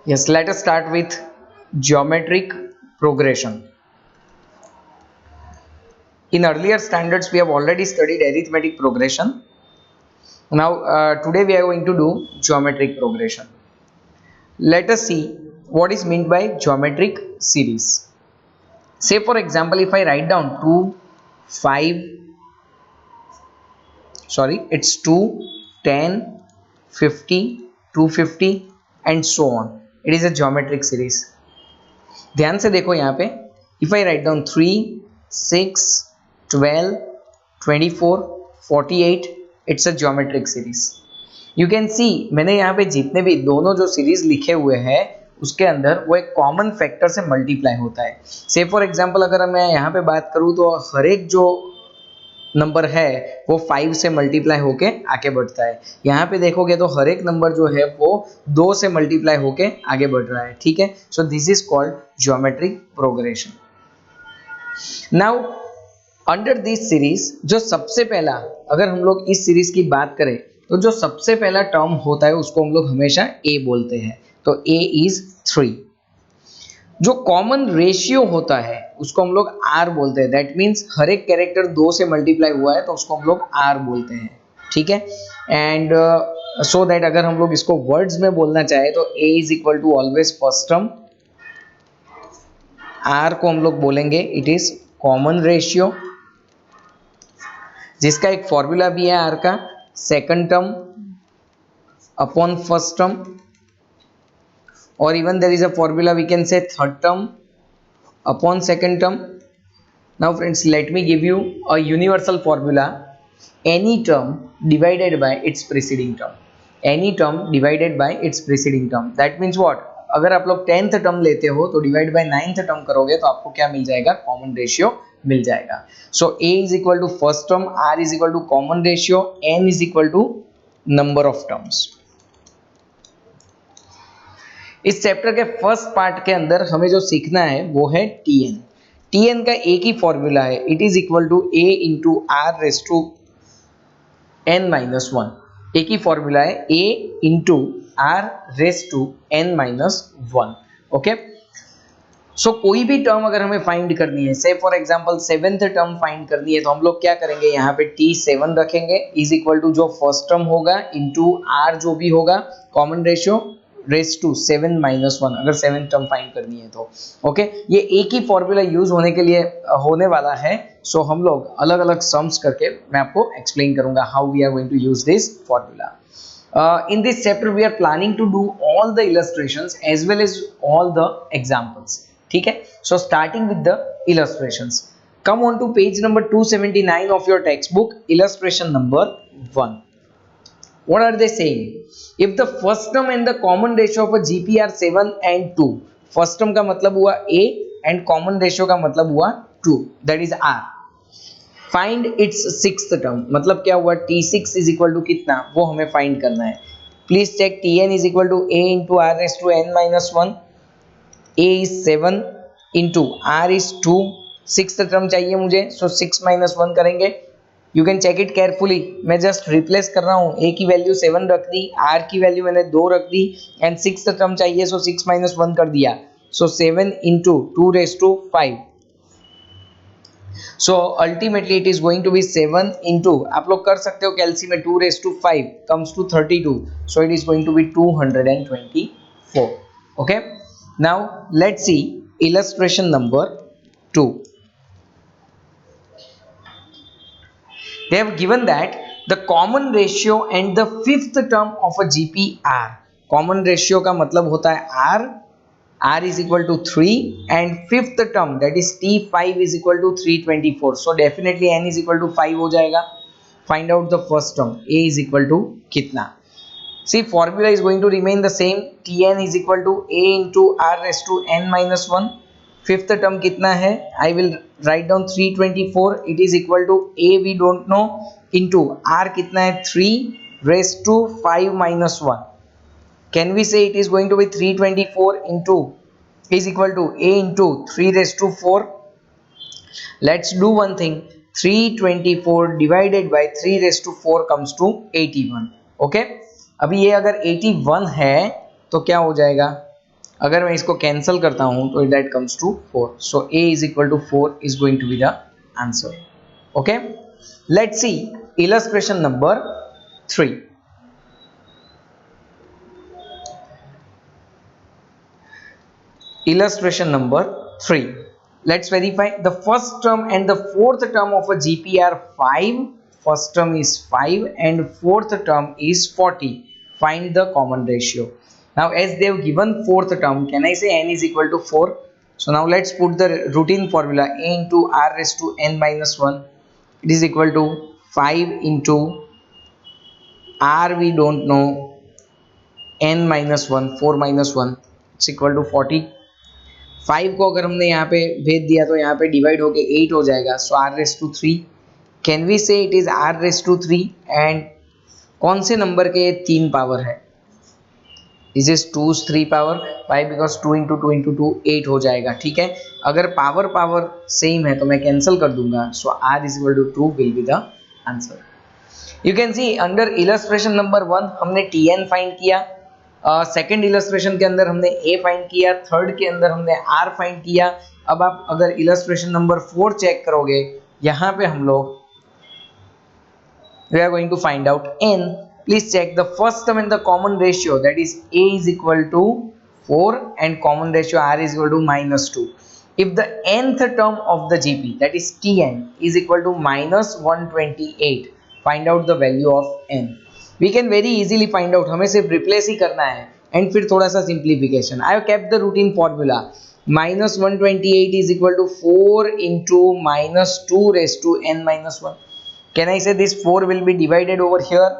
Yes, let us start with geometric progression. In earlier standards, we have already studied arithmetic progression. Now, today we are going to do geometric progression. Let us see what is meant by geometric series. Say, for example, if I write down 2, 5, it's 2, 10, 50, 250, and so on. It is a geometric series. ध्यान से देखो यहाँ पे, if I write down 3, 6, 12, 24, 48, it's a geometric series. You can सी मैंने यहाँ पे जितने भी दोनों जो सीरीज लिखे हुए हैं उसके अंदर वो एक कॉमन फैक्टर से मल्टीप्लाई होता है. से फॉर एग्जांपल अगर मैं यहाँ पे बात करूँ तो हर एक जो नंबर है वो 5 से मल्टीप्लाई होके आगे बढ़ता है. यहाँ पे देखोगे तो हर एक नंबर जो है वो 2 से मल्टीप्लाई होके आगे बढ़ रहा है. ठीक है, so this is called geometric progression. Now under this series जो सबसे पहला, अगर हम लोग इस सीरीज की बात करें तो जो सबसे पहला टर्म होता है उसको हम लोग हमेशा ए बोलते हैं. तो ए इज 3. जो कॉमन रेशियो होता है उसको हम लोग आर बोलते हैं. दैट मीन्स हर एक कैरेक्टर 2 से मल्टीप्लाई हुआ है तो उसको हम लोग आर बोलते हैं. ठीक है, एंड सो दैट अगर हम लोग इसको वर्ड्स में बोलना चाहे तो a is equal to always first term. R को हम लोग बोलेंगे इट इज कॉमन रेशियो, जिसका एक फॉर्मूला भी है आर का, second term upon first term, or even there is a formula we can say third term upon second term. Now friends, let me give you a universal formula: any term divided by its preceding term. Any term divided by its preceding term. That means what? अगर आप लोग 10th term लेते हो तो divide by 9th term करोगे तो आपको क्या मिल जाएगा? कॉमन रेशियो मिल जाएगा. So a is equal to first term, r is equal to common ratio, n is equal to number of terms. इस चैप्टर के फर्स्ट पार्ट के अंदर हमें जो सीखना है वो है टीएन. टीएन का एक ही फॉर्मूला है, it is equal to a into r raise to n minus one. एक ही फॉर्मूला है, a into r raise to n minus one. Okay, so कोई भी टर्म अगर हमें फाइंड करनी है, से for example 7th term find करनी है, तो हम लोग क्या करेंगे, यहाँ पे t7 रखेंगे इज इक्वल टू जो फर्स्ट टर्म होगा इंटू आर जो भी होगा common ratio raise to 7 minus 1, अगर 7th टर्म फाइंड करनी है तो. ओके, ये एक ही फॉर्मूला यूज होने के लिए होने वाला है. सो हम लोग अलग अलग सम्स करके मैं आपको एक्सप्लेन करूंगा how we are going to use this formula. In this chapter we are planning to do all the illustrations as well as all the examples. ठीक है, so starting with the illustrations. Come on to page number 279 of your textbook, illustration number 1. What are they saying? If the first term and the common ratio of a GP are 7 and 2, first term का मतलब हुआ A and common ratio का मतलब हुआ 2, that is R. Find its sixth term, मतलब क्या हुआ, T6 is equal to कितना, वो हमें find करना है. Please check Tn is equal to A into R raised to n minus 1. A is 7 into R is 2. Sixth term चाहिए मुझे, so 6 minus 1 करेंगे. You can check it carefully. मैं just replace कर रहा हूँ, ए की वैल्यू 7 रख दी, आर की वैल्यू मैंने 2 रख दी, एंड सिक्स टर्म चाहिए सो 6 माइनस 1 कर दिया. So 7 into 2 raise to 5. So ultimately it is going to be 7 into, आप लोग कर सकते हो कैलसी में, 2 raise to 5 comes to 32. So it is going to be 224. Okay, now let's see illustration number 2. They have given that the common ratio and the fifth term of a GP are. Common ratio का मतलब होता है R. R is equal to 3 and fifth term that is T5 is equal to 324. So definitely N is equal to 5 हो जाएगा. Find out the first term. A is equal to कितना? See, formula is going to remain the same. Tn is equal to A into R raised to n minus 1. Fifth term कितना है, I will write down 324. It is equal to a we don't know into r कितना है 3 raise to 5 minus 1. Can we say it is going to be 324 into is equal to a into 3 raise to 4. Let's do one thing, 324 divided by 3 raise to 4 comes to 81. Okay, अभी ये अगर 81 है तो क्या हो जाएगा, अगर मैं इसको कैंसिल करता हूं तो that comes to 4. So a is equal to 4 is going to be the answer. Okay, let's see illustration number 3. Illustration number 3. Let's verify. The first term and the fourth term of a GP are 5. First term is 5 and fourth term is 40. Find the common ratio. Now as they have given fourth term, can I say n is equal to 4? So now let's put the routine formula. A into r raised to n minus 1. It is equal to 5 into r we don't know, n minus 1, 4 minus 1. It's equal to 40. 5 को अगर हमने यहाँ पे भेज दिया तो यहाँ पे डिवाइड होके 8 हो जाएगा. So r raise to 3. Can we say it is r raise to 3. And कौन से नंबर के 3 पावर है? This is 2's 3 power. Why? Because 2 into 2 into 2 8 हो जाएगा. ठीक है, अगर पावर सेम है तो मैं कैंसिल कर दूंगा. So r is equal to 2 will be the answer. You can see under illustration number 1 हमने tn फाइंड किया. सेकेंड इलस्ट्रेशन के अंदर हमने a फाइंड किया. थर्ड के अंदर हमने r फाइंड किया. अब आप अगर इलस्ट्रेशन नंबर 4 चेक करोगे, यहाँ पे हम लोग we are going to find out n. Please check the first term in the common ratio, that is a is equal to 4 and common ratio r is equal to -2. if the nth term of the GP, that is Tn, is equal to -128, find out the value of n. We can very easily find out. हमें सिर्फ replace ही करना है and फिर थोड़ा सा simplification. I have kept the routine formula. -128 is equal to 4 into -2 raised to n minus 1. Can I say this 4 will be divided over here?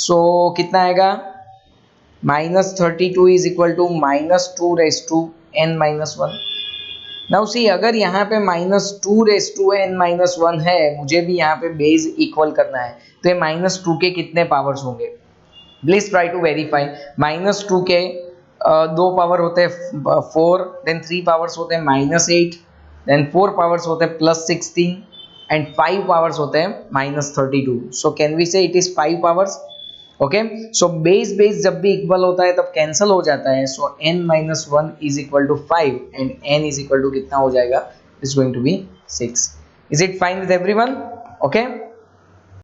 So कितना आएगा? -32 is equal to -2 raised to n minus 1. Now see, अगर यहाँ पे -2 raise to n minus 1 है, मुझे भी यहाँ पे बेस इक्वल करना है, तो ये -2 के कितने पावर्स होंगे? Please try to verify. -2 के 2 पावर होते हैं 4, देन 3 पावर्स होते हैं -8, देन 4 पावर्स होते हैं +16 एंड 5 पावर्स होते हैं -32. So can we say it is 5 powers. Okay, so base जब भी इक्वल होता है तब कैंसिल हो जाता है. So n minus 1 is equal to 5 and n is equal to कितना हो जाएगा? Is going to be 6. Is it fine with everyone? Okay.